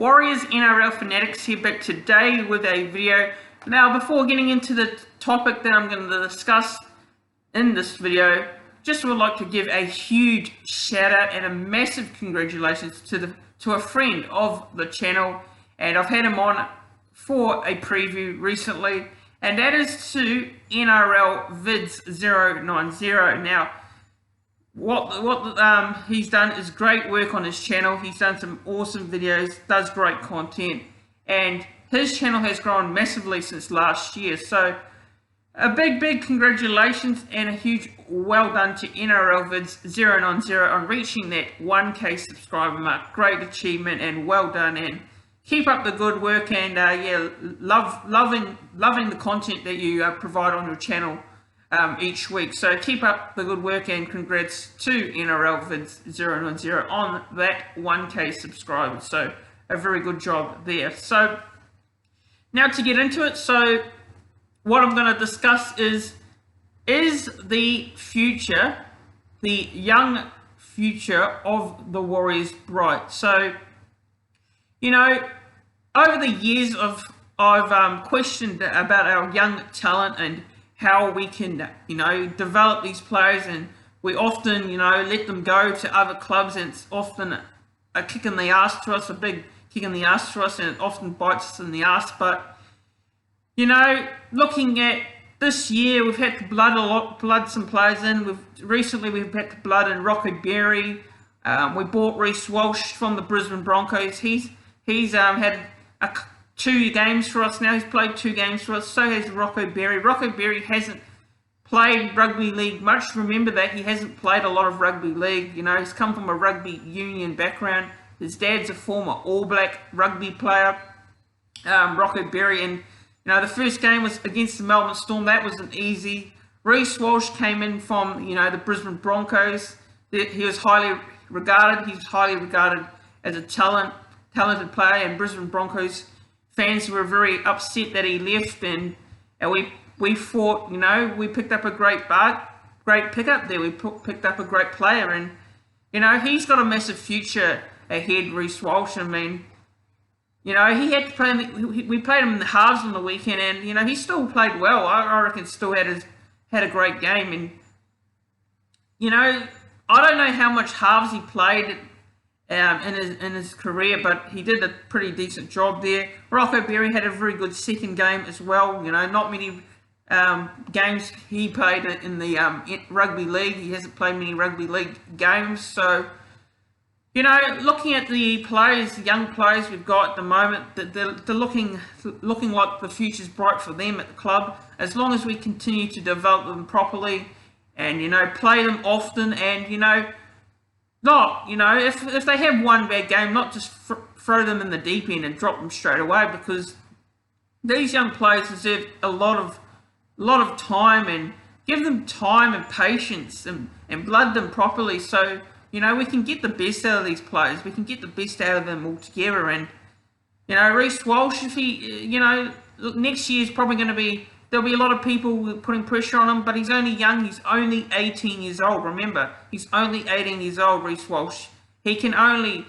Warriors NRL Fanatics here back today with a video. Now, before getting into the topic that I'm going to discuss in this video, just would like to give a huge shout out and a massive congratulations to a friend of the channel, and I've had him on for a preview recently, and that is to NRL Vids 090. Now, what he's done is great work on his channel. He's done some awesome videos, does great content, and his channel has grown massively since last year. So a big congratulations and a huge well done to NRL Vids 090 on reaching that 1K subscriber mark. Great achievement and well done, and keep up the good work, and yeah, loving the content that you provide on your channel each week. So keep up the good work and congrats to NRL Vids 090 on that 1K subscribers. So a very good job there. So now to get into it, so what I'm going to discuss is the future, the young future of the Warriors bright? So, you know, over the years I've questioned about our young talent and how we can, you know, develop these players, and we often, you know, let them go to other clubs, and it's often a kick in the ass to us, a big kick in the ass to us, and it often bites us in the ass. But, you know, looking at this year, we've had to blood some players in. Recently we've had to blood in Rocco Berry. We bought Reece Walsh from the Brisbane Broncos. He's had 2 games for us now. He's played 2 games for us. So has Rocco Berry. Rocco Berry hasn't played rugby league much. Remember that he hasn't played a lot of rugby league. You know, he's come from a rugby union background. His dad's a former All Black rugby player, Rocco Berry, and you know, the first game was against the Melbourne Storm. That wasn't easy. Reece Walsh came in from, you know, the Brisbane Broncos. He was highly regarded. He's highly regarded as a talented player, and Brisbane Broncos fans were very upset that he left, and we thought, you know, we picked up a great pickup there. We picked up a great player, and you know, he's got a massive future ahead, Reece Walsh. I mean, you know, he had to play. We played him in the halves on the weekend, and you know, he still played well. I reckon still had a great game, and you know, I don't know how much halves he played in his career, but he did a pretty decent job there. Rocco Berry had a very good second game as well. You know, not many games he played in the rugby league. He hasn't played many rugby league games. So, you know, looking at the players, the young players we've got at the moment, they're looking like the future's bright for them at the club, as long as we continue to develop them properly and, you know, play them often, and, you know, not, you know, if they have one bad game, not just throw them in the deep end and drop them straight away, because these young players deserve a lot of time, and give them time and patience, and blood them properly, so, you know, we can get the best out of these players. We can get the best out of them all together. And, you know, Reece Walsh, if he, you know, next year's probably going to be, there'll be a lot of people putting pressure on him, but he's only young. He's only 18 years old. Remember, he's only 18 years old, Reece Walsh. He can only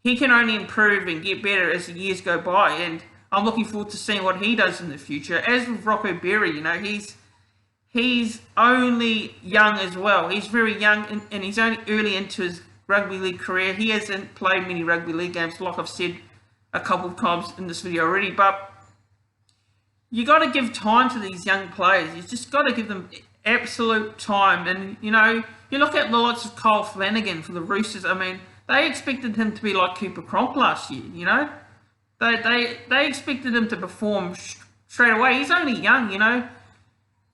improve and get better as the years go by, and I'm looking forward to seeing what he does in the future. As with Rocco Berry, you know, he's only young as well. He's very young, and he's only early into his rugby league career. He hasn't played many rugby league games, like I've said a couple of times in this video already, but you got to give time to these young players. You just got to give them absolute time. And, you know, you look at the likes of Kyle Flanagan for the Roosters. I mean, they expected him to be like Cooper Cronk last year, you know. They expected him to perform straight away. He's only young, you know.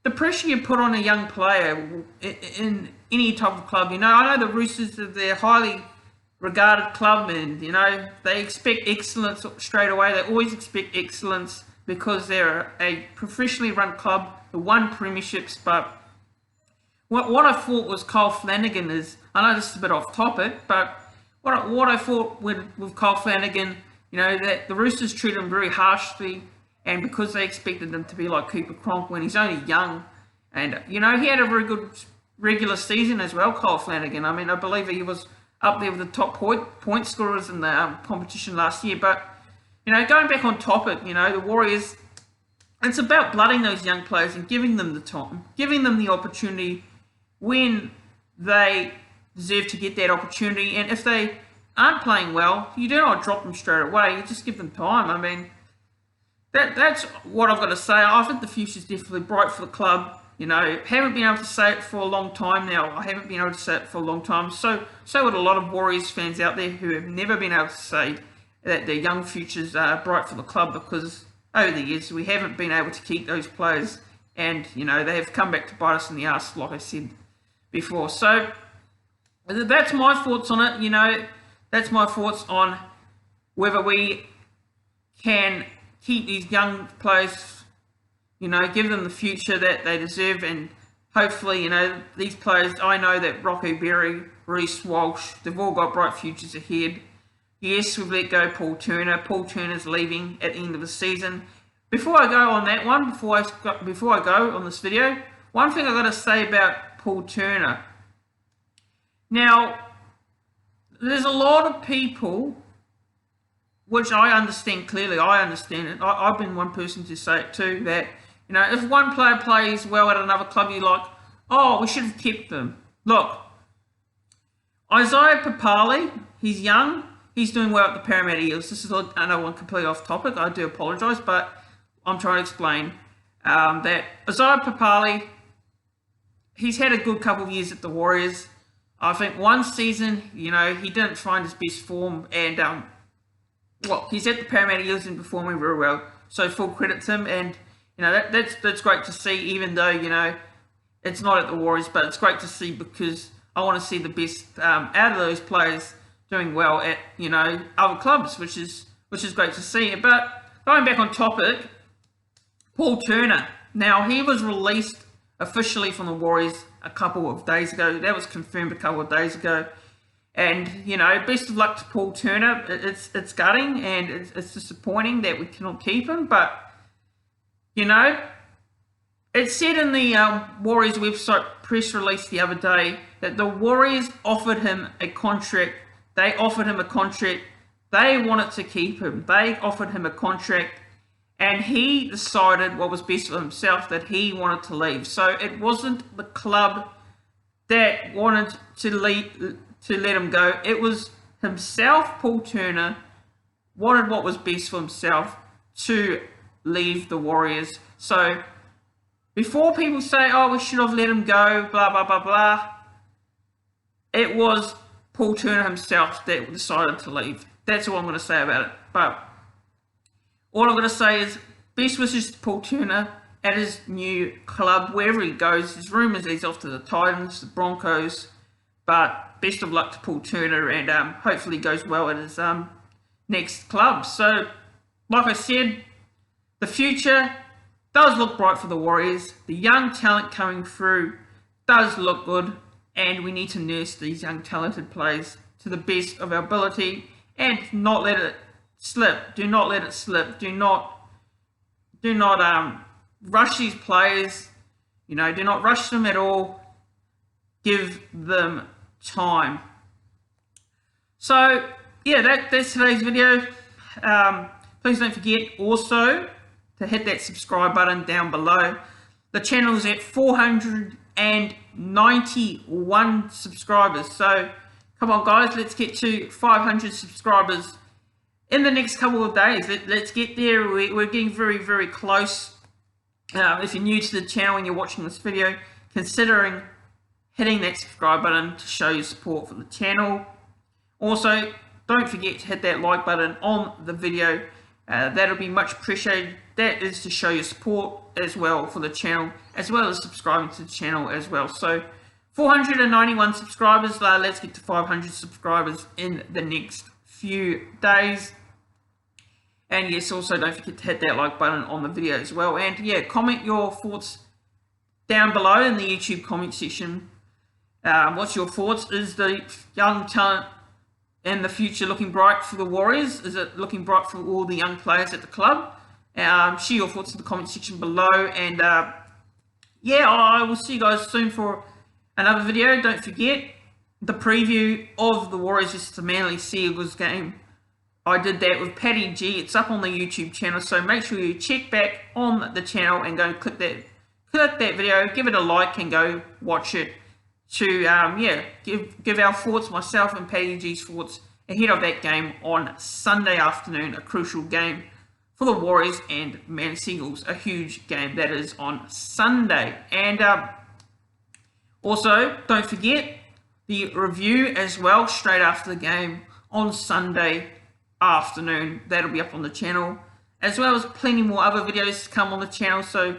The pressure you put on a young player in any type of club, you know, I know the Roosters, they're a highly regarded club, and, you know, they expect excellence straight away. They always expect excellence, because they're a professionally run club, they won premierships. But what I thought was Kyle Flanagan is, I know this is a bit off topic, but what I thought with Kyle Flanagan, you know, that the Roosters treated him very harshly, and because they expected him to be like Cooper Cronk when he's only young. And, you know, he had a very good regular season as well, Kyle Flanagan. I mean, I believe he was up there with the top point scorers in the competition last year. But going back on topic, the Warriors, it's about blooding those young players and giving them the time, giving them the opportunity when they deserve to get that opportunity. And if they aren't playing well, you do not drop them straight away. You just give them time. I mean, that's what I've got to say. I think the future's definitely bright for the club. Haven't been able to say it for a long time now. I haven't been able to say it for a long time. So would a lot of Warriors fans out there who have never been able to say that their young futures are bright for the club, because over the years we haven't been able to keep those players, and they have come back to bite us in the ass, like I said before. So that's my thoughts on it. That's my thoughts on whether we can keep these young players, give them the future that they deserve. And hopefully, these players, I know that Rocco Berry, Reece Walsh, they've all got bright futures ahead. Yes, we've let go Paul Turner. Paul Turner's leaving at the end of the season. Before I go on that one, before I go on this video, one thing I've got to say about Paul Turner. Now, there's a lot of people, which I understand clearly, I understand it. I've been one person to say it too, that, if one player plays well at another club, you're like, oh, we should have kept them. Look, Isaiah Papali, he's young, he's doing well at the Parramatta Eels. This is another one completely off topic, I do apologise, but I'm trying to explain that Isaiah Papali, he's had a good couple of years at the Warriors. I think one season, he didn't find his best form, and he's at the Parramatta Eels and performing very well. So full credit to him, and that's great to see. Even though it's not at the Warriors, but it's great to see, because I want to see the best out of those players doing well at other clubs, which is great to see. But going back on topic, Paul Turner. Now, he was released officially from the Warriors a couple of days ago. That was confirmed a couple of days ago. And, best of luck to Paul Turner. It's gutting, and it's disappointing that we cannot keep him. But, it said in the Warriors website press release the other day that the Warriors offered him a contract. They offered him a contract. They wanted to keep him. They offered him a contract. And he decided what was best for himself, that he wanted to leave. So it wasn't the club that wanted to let him go. It was himself, Paul Turner, wanted what was best for himself to leave the Warriors. So before people say, oh, we should have let him go, blah, blah, blah, blah, it was Paul Turner himself that decided to leave. That's all I'm going to say about it. But all I'm going to say is best wishes to Paul Turner at his new club, wherever he goes. There's rumours he's off to the Titans, the Broncos, but best of luck to Paul Turner, and hopefully he goes well at his next club. So, like I said, the future does look bright for the Warriors. The young talent coming through does look good, and we need to nurse these young talented players to the best of our ability and not let it slip. Do not let it slip. Do not rush these players. Do not rush them at all. Give them time. So yeah, that's today's video. Please don't forget also to hit that subscribe button down below. The channel is at 491 subscribers. So come on guys, let's get to 500 subscribers in the next couple of days. Let's get there. We're getting very, very close. If you're new to the channel and you're watching this video, considering hitting that subscribe button to show your support for the channel. Also, don't forget to hit that like button on the video. That'll be much appreciated. That is to show your support as well for the channel, as well as subscribing to the channel as well. So 491 subscribers. Let's get to 500 subscribers in the next few days. And yes, also don't forget to hit that like button on the video as well. And yeah, comment your thoughts down below in the YouTube comment section. What's your thoughts? Is the young talent in the future looking bright for the Warriors? Is it looking bright for all the young players at the club? Share your thoughts in the comment section below. And yeah, I will see you guys soon for another video. Don't forget the preview of the Warriors versus the Manly Sea Eagles game I did that with Paddy G. It's up on the YouTube channel, so make sure you check back on the channel and go click that video, give it a like, and go watch it to give our thoughts, myself and Paddy G's thoughts ahead of that game on Sunday afternoon, a crucial game for the Warriors and Manus Eagles, a huge game that is on Sunday. And also, don't forget the review as well straight after the game on Sunday afternoon. That'll be up on the channel, as well as plenty more other videos to come on the channel, so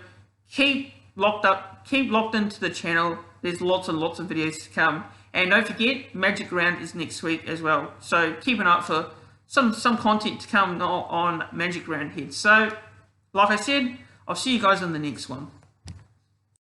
keep locked into the channel. There's lots and lots of videos to come, and don't forget Magic Round is next week as well, so keep an eye out for some content to come on Magic Round ahead. So like I said, I'll see you guys in the next one.